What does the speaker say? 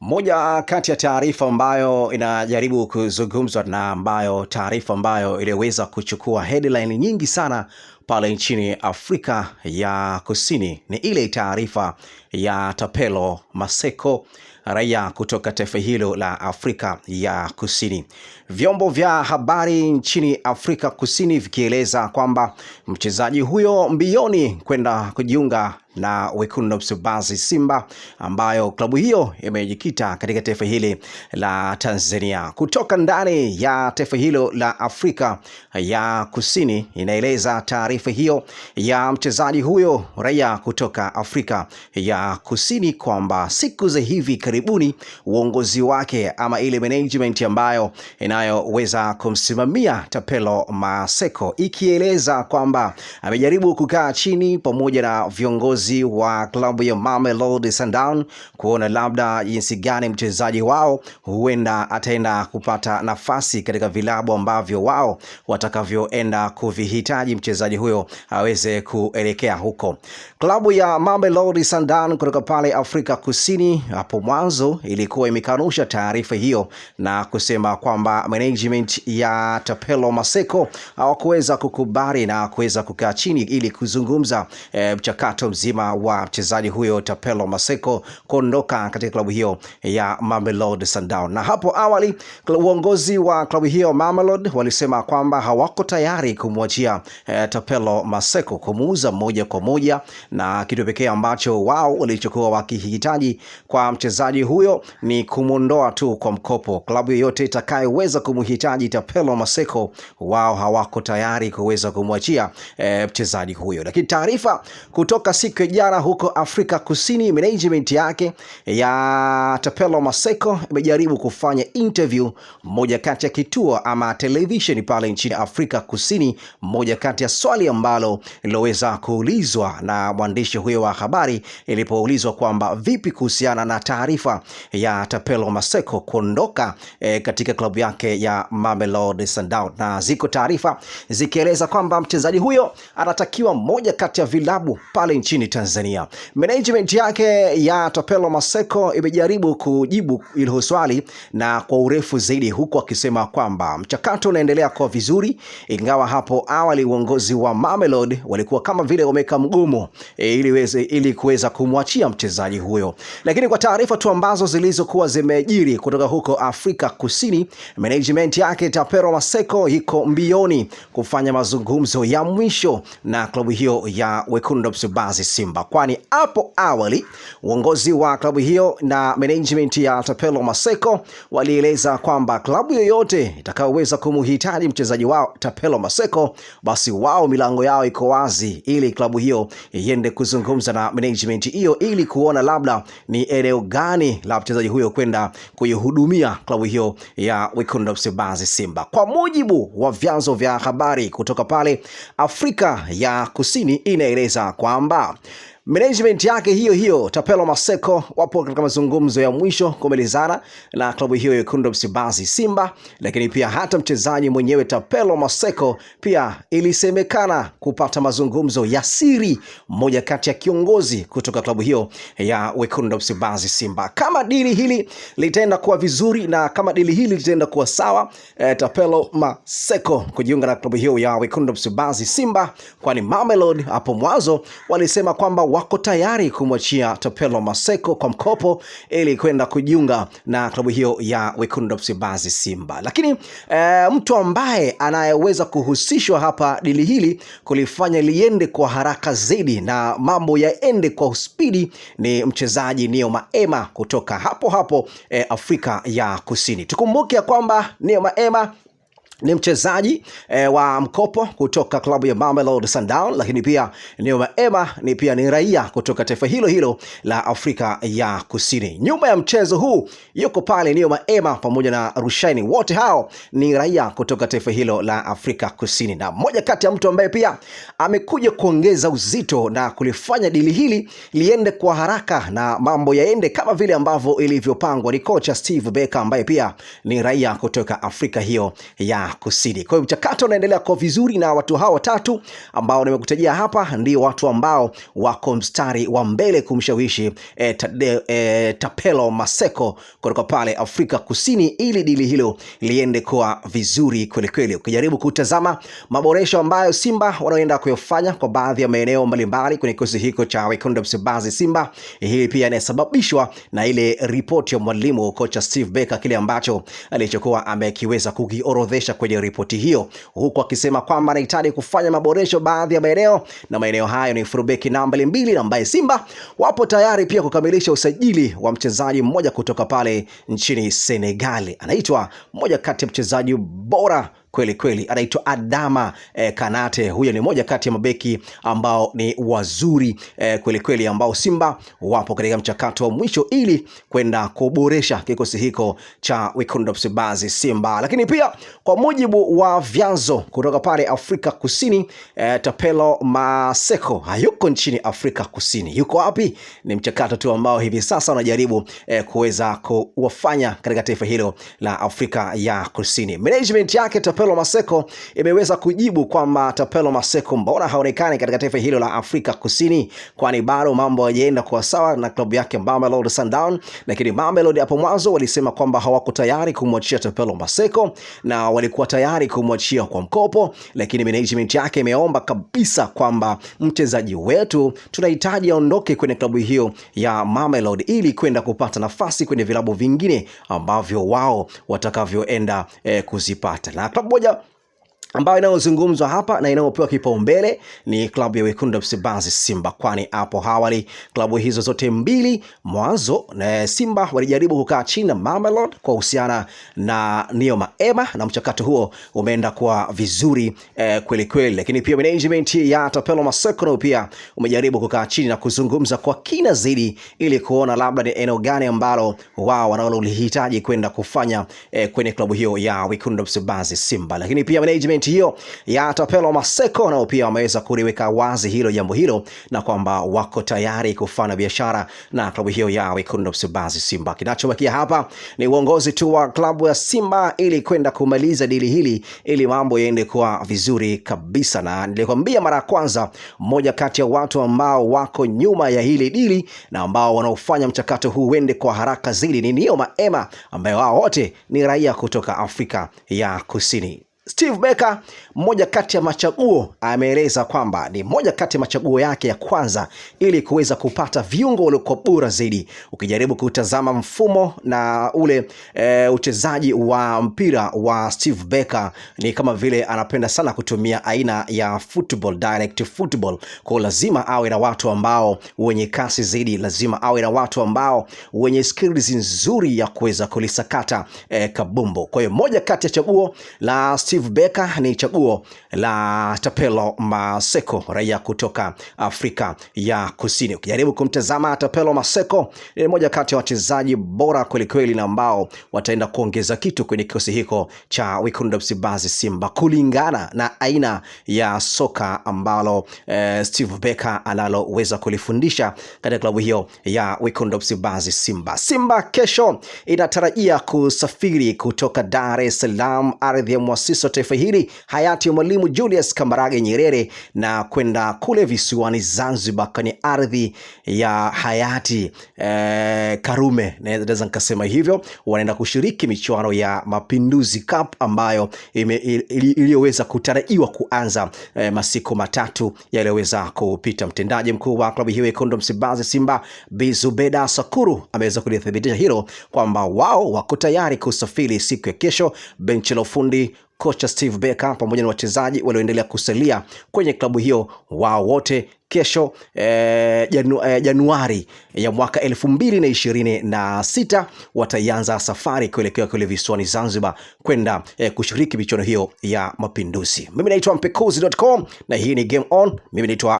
Moja kati ya taarifa ambayo inajaribu kuzungumzwa na ambayo taarifa ambayo iliweza kuchukua headline nyingi sana pale nchini Afrika ya Kusini ni ile taarifa ya Thapelo Maseko, raia kutoka taifa hilo la Afrika ya Kusini. Vyombo vya habari nchini Afrika Kusini vikieleza kwamba mchezaji huyo mbioni kwenda kujiunga na Wekundu wa Msimbazi Simba, ambayo klabu hiyo imejikita katika taifa hili la Tanzania. Kutoka ndani ya taifa hilo la Afrika ya Kusini inaeleza taarifa hiyo ya mchezaji huyo raia kutoka Afrika ya Kusini kwamba siku za hivi karibuni uongozi wake ama ile management ambayo inayoweza kumsimamia Thapelo Maseko, ikieleza kwamba amejaribu kukaa chini pamoja na viongozi wa klabu ya Mamelodi Sundowns kuona labda jinsi gani mchezaji wao huenda ataenda kupata nafasi katika vilabu ambavyo wao watakavyoenda kuvihitaji mchezaji huyo aweze kuelekea huko. Klabu ya Mamelodi Sundowns kutoka pale Afrika Kusini hapo mwanzo ilikuwa imekanusha taarifa hiyo na kusema kwamba management ya Thapelo Maseko hawakuweza kukubali na kuweza kukaa chini ili kuzungumza mchakato mzima wa mchezaji huyo Thapelo Maseko kuondoka katika klabu hiyo ya Mamelodi Sundowns. Na hapo awali uongozi wa klabu hiyo Mamelodi walisema kwamba hawako tayari kumwachia Thapelo Maseko, kumuuza moja kwa moja, na kitu pekee ambacho wao walichokuwa wakihitaji kwa mchezaji huyo ni kumuondoa tu kwa mkopo. Klabu yoyote itakayoweza kumhitaji Thapelo Maseko, wao hawako tayari kuweza kumwachia mchezaji huyo. Lakini taarifa kutoka siku ya jana huko Afrika Kusini, management yake ya Thapelo Maseko imejaribu kufanya interview moja kati ya kituo ama television pale nchini Afrika Kusini. Moja kati ya swali ambalo liloweza kuulizwa na mwandishi huyo wa habari ilipoulizwa kwamba vipi kuhusiana na taarifa ya Thapelo Maseko kuondoka katika klabu yake ya Mamelodi Sundowns, na ziko taarifa zikieleza kwamba mchezaji huyo anatakiwa moja kati ya vilabu pale nchini Tanzania. Management yake ya Thapelo Maseko imejaribu kujibu hilo swali na kwa urefu zaidi, huku akisema kwamba mchakato unaendelea kwa vizuri, ingawa hapo awali uongozi wa Mamelodi walikuwa kama vile wameka mgumu ili kuweza kumwachia mchezaji huyo. Lakini kwa taarifa tu ambazo zilizokuwa zimejiri kutoka huko Afrika Kusini, management yake Thapelo Maseko iko mbioni kufanya mazungumzo ya mwisho na klabu hiyo ya Wekundu wa Msimbazi Simba, kwani hapo awali uongozi wa klabu hiyo na management ya Thapelo Maseko walieleza kwamba klabu yoyote itakayoweza kumhitaji mchezaji wao Thapelo Maseko, basi wao milango yao iko wazi ili klabu hiyo iende kuzungumza na management hiyo ili kuona labda ni eneo gani la mchezaji huyo kwenda kuihudumia klabu hiyo ya Wekundu wa Msimbazi Simba. Kwa mujibu wa vyanzo vya habari kutoka pale Afrika ya Kusini, inaeleza kwamba management yake hiyo Thapelo Maseko wapo katika mazungumzo ya mwisho kumalizana na klabu hiyo ya Wekundu wa Msimbazi Simba. Lakini pia hata mchezaji mwenyewe Thapelo Maseko pia ilisemekana kupata mazungumzo ya siri mmoja kati ya kiongozi kutoka klabu hiyo ya Wekundu wa Msimbazi Simba. Kama dili hili litaenda kuwa vizuri na kama dili hili litaenda kuwa sawa, Thapelo Maseko kujiunga na klabu hiyo ya Wekundu wa Msimbazi Simba, kwani Mamelodi hapo mwanzo walisema kwamba wako tayari kumwachia Thapelo Maseko kwa mkopo ili kwenda kujiunga na klabu hiyo ya Wekundu wa Msimbazi Simba. Lakini mtu ambaye anayeweza kuhusishwa hapa dili hili kulifanya liende kwa haraka zaidi na mambo yaende kwa spidi ni mchezaji Neo Maema kutoka hapo Afrika ya Kusini. Tukumbuke kwamba Neo Maema ni mchezaji wa mkopo kutoka klabu ya Mamelodi Sundowns, lakini pia Neo Maema ni raia kutoka taifa hilo la Afrika ya Kusini. Nyuma ya mchezo huu yuko pale Neo Maema pamoja na Rushaini, wote hao ni raia kutoka taifa hilo la Afrika Kusini. Na mmoja kati ya mtu ambaye pia amekuja kuongeza uzito na kulifanya dili hili liende kwa haraka na mambo yaende kama vile ambavyo ilivyopangwa ni kocha Steve Barker, ambaye pia ni raia kutoka Afrika hiyo ya ya Kusini. Kwa hiyo mchakato unaendelea kwa vizuri, na watu hao watatu ambao nimekutajia hapa ndio watu ambao wako mstari wa mbele kumshawishi Tapelo Maseko kutoka pale Afrika Kusini ili dili hilo liende kwa vizuri kweli kweli. Ukijaribu kutazama maboresho ambayo Simba wanaenda kuyafanya kwa baadhi ya maeneo mbalimbali kwenye kikosi hiko cha Wekundu wa Msimbazi Simba, hili pia inasababishwa na ile ripoti ya mwalimu kocha Steve Barker, kile ambacho alichokuwa amekiweza kukiorodhesha kwenye ripoti hiyo, huku akisema kwamba anahitaji kufanya maboresho baadhi ya maeneo, na maeneo hayo ni fullback namba 2 ambaye Simba wapo tayari pia kukamilisha usajili wa mchezaji mmoja kutoka pale nchini Senegal. Anaitwa mmoja kati ya mchezaji bora kweli kweli, anaitwa Adama Kanate. Huyo ni moja kati ya mabeki ambao ni wazuri kweli kweli, ambao Simba wapo katika mchakato wa mwisho ili kwenda kuboresha kikosi hiko cha Wekundu wa Msimbazi Simba. Lakini pia kwa mujibu wa vyanzo kutoka pale Afrika Kusini, Tapelo Maseko hayuko nchini Afrika Kusini. Yuko wapi? Ni mchakato tu ambao hivi sasa unajaribu kuweza kuwafanya katika taifa hilo la Afrika ya Kusini. Management yake Tapelo Maseko imeweza kujibu kwamba Tapelo Maseko mbona haonekani katika taifa hilo la Afrika Kusini, kwani bado mambo hayajaenda kwa sawa na klabu yake Mamelodi Sundowns. Lakini Mamelodi hapo mwanzo walisema kwamba hawako tayari kumwachia Tapelo Maseko na walikuwa tayari kumwachia kwa mkopo, lakini management yake imeomba kabisa kwamba mchezaji wetu tunahitaji aondoke kwenye klabu hiyo ya Mamelodi ili kwenda kupata nafasi kwenye vilabu vingine ambavyo wao watakavyoenda kuzipata. Na klabu moja ambayo inayozungumzwa hapa na inayopewa kipaumbele ni klabu ya Wekundu wa Msimbazi Simba, kwani hapo awali klabu hizo zote mbili mwanzo na Simba walijaribu kukaa chini na Mamelodi kwa uhusiana na Neoma Ema, na mchakato huo umeenda kwa vizuri kweli kweli. Lakini pia management ya Tapelo Maseko nao pia umejaribu kukaa chini na kuzungumza kwa kina zaidi ili kuona labda ni eneo gani ambalo wao wanalolihitaji kwenda kufanya kwenye klabu hiyo ya Wekundu wa Msimbazi Simba. Lakini pia management hiyo ya Tapelo Maseko nao pia wameweza kuliweka wazi hilo jambo hilo, na kwamba wako tayari kufanya biashara na klabu hiyo ya Wekundu wa Msimbazi Simba. Kinachobakia hapa ni uongozi tu wa klabu ya Simba ili kwenda kumaliza dili hili ili mambo yaende kwa vizuri kabisa. Na nilikwambia mara ya kwanza, mmoja kati ya watu ambao wako nyuma ya hili dili na ambao wanaofanya mchakato huu uende kwa haraka zaidi ni Neoma Ema, ambaye wao wote ni raia kutoka Afrika ya Kusini. Steve Barker, mmoja kati ya machaguo, ameeleza kwamba ni mmoja kati ya machaguo yake ya kwanza ili kuweza kupata viungo waliokuwa bora zaidi. Ukijaribu kutazama mfumo na ule uchezaji wa mpira wa Steve Barker, ni kama vile anapenda sana kutumia aina ya football, direct football. Kwa lazima awe na watu ambao wenye kasi zaidi, lazima awe na watu ambao wenye skills nzuri ya kuweza kulisakata kabumbo. Kwa hiyo moja kati ya chaguo la Steve Barker ni chaguo la Tapelo Maseko, raia kutoka Afrika ya Kusini. Ukijaribu kumtazama Tapelo Maseko, ni mmoja kati ya wachezaji bora kweli kweli na ambao wataenda kuongeza kitu kwenye kikosi hiko cha Wekundu wa Msimbazi Simba kulingana na aina ya soka ambalo Steve Barker analoweza kulifundisha katika klabu hiyo ya Wekundu wa Msimbazi Simba. Simba kesho inatarajia kusafiri kutoka Dar es Salaam, ardhi ya muasisi wa taifa hili hayati Mwalimu Julius Kambarage Nyerere, na kwenda kule visiwani Zanzibar kwenye ardhi ya hayati Karume, naweza nikasema hivyo. Wanaenda kushiriki michuano ya Mapinduzi Cup ambayo iliyoweza kutarajiwa kuanza masiku matatu yaliyoweza kupita. Mtendaji mkuu wa klabu hiyo Wekundu wa Msimbazi Simba, Bi Zubeda Sakuru, ameweza kulithibitisha hilo kwamba wao wako tayari kusafiri siku ya kesho. Benchi la ufundi, kocha Steve Barker pamoja na wachezaji walioendelea kusalia kwenye klabu hiyo, wao wote kesho Januari ya mwaka 2026 wataanza safari kuelekea kule visiwani Zanzibar kwenda kushiriki michuano hiyo ya Mapinduzi. Mimi naitwa Mpekuzi.com na hii ni Game On. Mimi naitwa